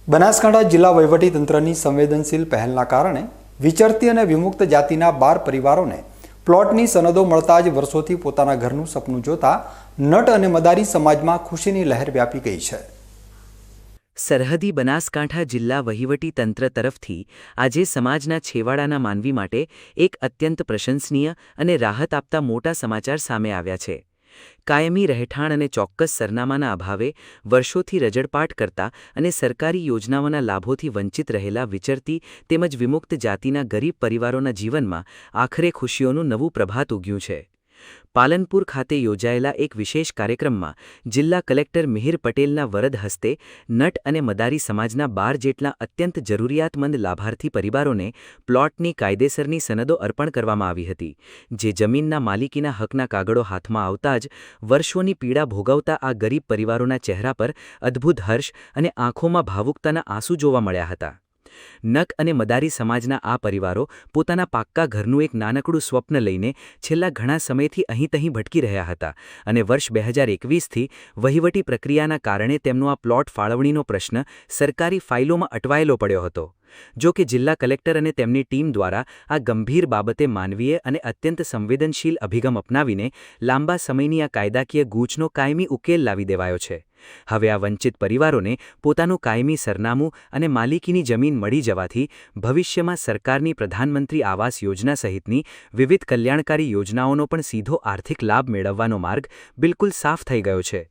બનાસકાંઠા જિલ્લા વહીવટીતંત્રની સંવેદનશીલ પહેલના કારણે વિચરતી અને વિમુક્ત જાતિના 12 પરિવારોને પ્લોટની સનદો મળતા જ વર્ષોથી પોતાના ઘરનું સપનું જોતા નટ અને મદારી સમાજમાં ખુશીની લહેર વ્યાપી ગઈ છે. સરહદી બનાસકાંઠા જિલ્લા વહીવટીતંત્ર તરફથી આજે સમાજના છેવાડાના માનવી માટે એક અત્યંત પ્રશંસનીય અને રાહત આપતા મોટા સમાચાર સામે આવ્યા છે. કાયમી રહેઠાણ અને ચોક્કસ સરનામાના અભાવે વર્ષોથી રજડપાટ કરતા અને સરકારી યોજનાઓના લાભોથી વંચિત રહેલા વિચરતી તેમજ વિમુક્ત જાતિના ગરીબ પરિવારોના જીવનમાં આખરે ખુશીઓનું નવું પ્રભાત ઉગ્યું છે. પાલનપુર ખાતે યોજાયેલા એક વિશેષ કાર્યક્રમમાં જિલ્લા કલેક્ટર મિહિર પટેલના વરદ હસ્તે નટ અને મદારી સમાજના 12 જેટલા અત્યંત જરૂરિયાતમંદ લાભાર્થી પરિવારોને પ્લોટની કાયદેસરની સનદો અર્પણ કરવામાં આવી હતી, જે જમીનના માલિકીના હકના કાગળો હાથમાં આવતા જ વર્ષોની પીડા ભોગવતા આ ગરીબ પરિવારોના ચહેરા પર અદ્ભુત હર્ષ અને આંખોમાં ભાવુકતાના આંસુ જોવા મળ્યા હતા. નક અને મદારી સમાજના આ પરિવારો પોતાના પાક્કા ઘરનું એક નાનકડું સ્વપ્ન લઈને છેલ્લા ઘણા સમયથી અહીં ભટકી રહ્યા હતા અને વર્ષ 2021થી વહીવટી પ્રક્રિયાના કારણે તેમનો આ પ્લોટ ફાળવણીનો પ્રશ્ન સરકારી ફાઇલોમાં અટવાયેલો પડ્યો હતો. જો કે જિલ્લા કલેક્ટર અને તેમની ટીમ દ્વારા આ ગંભીર બાબતે માનવીય અને અત્યંત સંવેદનશીલ અભિગમ અપનાવીને લાંબા સમયની આ કાયદાકીય ગૂંચનો કાયમી ઉકેલ લાવી દેવાયો છે. હવે આ વંચિત પરિવારોને પોતાનું કાયમી સરનામું અને માલિકીની જમીન મળી જવાથી ભવિષ્યમાં સરકારની પ્રધાનમંત્રી આવાસ યોજના સહિતની વિવિધ કલ્યાણકારી યોજનાઓનો પણ સીધો આર્થિક લાભ મેળવવાનો માર્ગ બિલકુલ સાફ થઈ ગયો છે.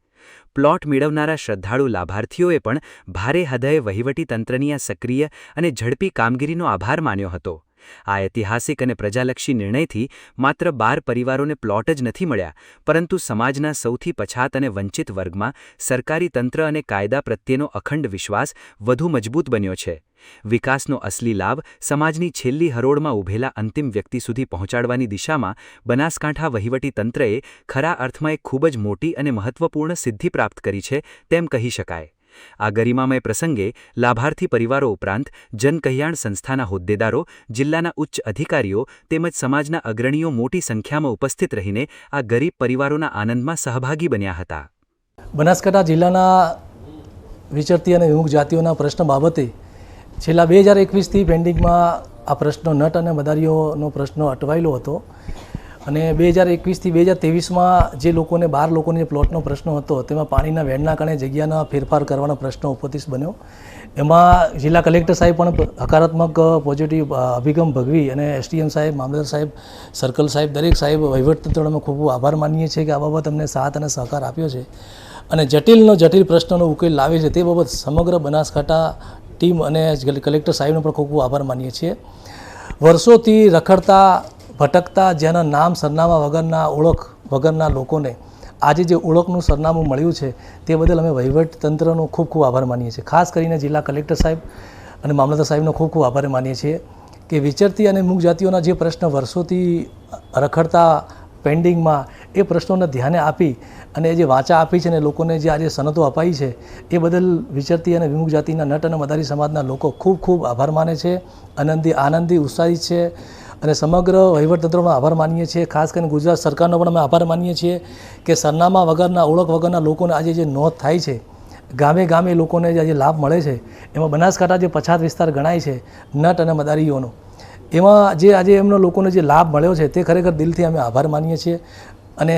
પ્લોટ મેળવનારા શ્રદ્ધાળુ લાભાર્થીઓએ પણ ભારે હૃદયે વહીવટીતંત્રની આ સક્રિય અને ઝડપી કામગીરીનો આભાર માન્યો હતો. આ ઐતિહાસિક અને પ્રજાલક્ષી નિર્ણયથી માત્ર 12 પરિવારોને પ્લોટ જ નથી મળ્યા, પરંતુ સમાજના સૌથી પછાત અને વંચિત વર્ગમાં સરકારી તંત્ર અને કાયદા પ્રત્યેનો અખંડ વિશ્વાસ વધુ મજબૂત બન્યો છે. વિકાસનો અસલી લાભ સમાજની છેલ્લી હરોળમાં ઊભેલા અંતિમ વ્યક્તિ સુધી પહોંચાડવાની દિશામાં બનાસકાંઠા વહીવટીતંત્રએ ખરા અર્થમાં એક ખૂબ જ મોટી અને મહત્વપૂર્ણ સિદ્ધિ પ્રાપ્ત કરી છે તેમ કહી શકાય. આ ગરિમામય પ્રસંગે લાભાર્થી પરિવારો ઉપરાંત જનકલ્યાણ સંસ્થાના હોદ્દેદારો, જિલ્લાના ઉચ્ચ અધિકારીઓ તેમજ સમાજના અગ્રણીઓ મોટી સંખ્યામાં ઉપસ્થિત રહીને આ ગરીબ પરિવારોના આનંદમાં સહભાગી બન્યા હતા. બનાસકાંઠા જિલ્લાના વિચરતી અને વિમુક્ત જાતિઓના પ્રશ્ન બાબતે છેલ્લા 2021થી પેન્ડિંગમાં આ પ્રશ્ન નટ અને મદારીઓનો પ્રશ્ન અટવાયેલો હતો અને 2021થી 2023માં જે લોકોને 12 લોકોને જે પ્લોટનો પ્રશ્ન હતો તેમાં પાણીના વેણના કારણે જગ્યાના ફેરફાર કરવાનો પ્રશ્ન ઉપસ્થિત બન્યો. એમાં જિલ્લા કલેક્ટર સાહેબ પણ હકારાત્મક પોઝિટિવ અભિગમ ભગવી અને એસડીએમ સાહેબ, મામલતદાર સાહેબ, સર્કલ સાહેબ, દરેક સાહેબ વહીવટીતંત્રનો અમે ખૂબ આભાર માનીએ છીએ કે આ બાબત અમને સાથ અને સહકાર આપ્યો છે અને જટિલ પ્રશ્નનો ઉકેલ લાવે છે તે બાબત સમગ્ર બનાસકાંઠા ટીમ અને કલેક્ટર સાહેબનો પણ ખૂબ આભાર માનીએ છીએ. વર્ષોથી રખડતા ભટકતા જેના નામ સરનામા વગરના ઓળખ વગરના લોકોને આજે જે ઓળખનું સરનામું મળ્યું છે તે બદલ અમે વહીવટીતંત્રનો ખૂબ આભાર માનીએ છીએ. ખાસ કરીને જિલ્લા કલેક્ટર સાહેબ અને મામલતદાર સાહેબનો ખૂબ આભાર માનીએ છીએ કે વિચરતી અને મુક્ત જાતિઓના જે પ્રશ્ન વર્ષોથી રખડતા પેન્ડિંગમાં એ પ્રશ્નોને ધ્યાને આપી અને જે વાચા આપી છે અને લોકોને જે આજે સનદો અપાઈ છે એ બદલ વિચરતી અને વિમુક્ત જાતિના નટ અને મદારી સમાજના લોકો ખૂબ આભાર માને છે, આનંદી ઉત્સાહિત છે અને સમગ્ર વહીવટતંત્રનો આભાર માનીએ છીએ. ખાસ કરીને ગુજરાત સરકારનો પણ અમે આભાર માનીએ છીએ કે સરનામા વગરના, ઓળખ વગરના લોકોને આજે જે નોંધ થાય છે, ગામે લોકોને જે આજે લાભ મળે છે, એમાં બનાસકાંઠા જે પછાત વિસ્તાર ગણાય છે નટ અને મદારીઓનો, એમાં જે આજે એમનો લોકોને જે લાભ મળ્યો છે તે ખરેખર દિલથી અમે આભાર માનીએ છીએ અને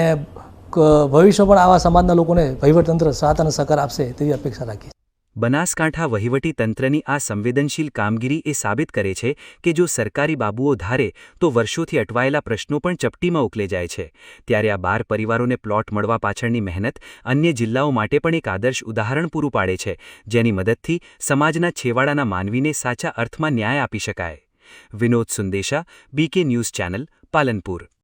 ભવિષ્યમાં પણ આવા સમાજના લોકોને વહીવટતંત્ર સાથ અને સહકાર આપશે તેવી અપેક્ષા રાખીએ. બનાસકાંઠા વહીવટીતંત્રની આ સંવેદનશીલ કામગીરી એ સાબિત કરે છે કે જો સરકારી બાબુઓ ધારે તો વર્ષોથી અટવાયેલા પ્રશ્નો પણ ચપટીમાં ઉકલે જાય છે. ત્યારે આ 12 પરિવારોને પ્લોટ મળવા પાછળની મહેનત અન્ય જિલ્લાઓ માટે પણ એક આદર્શ ઉદાહરણ પૂરું પાડે છે, જેની મદદથી સમાજના છેવાડાના માનવીને સાચા અર્થમાં ન્યાય આપી શકાય. Vinod Sundesha, BK news channel, Palanpur.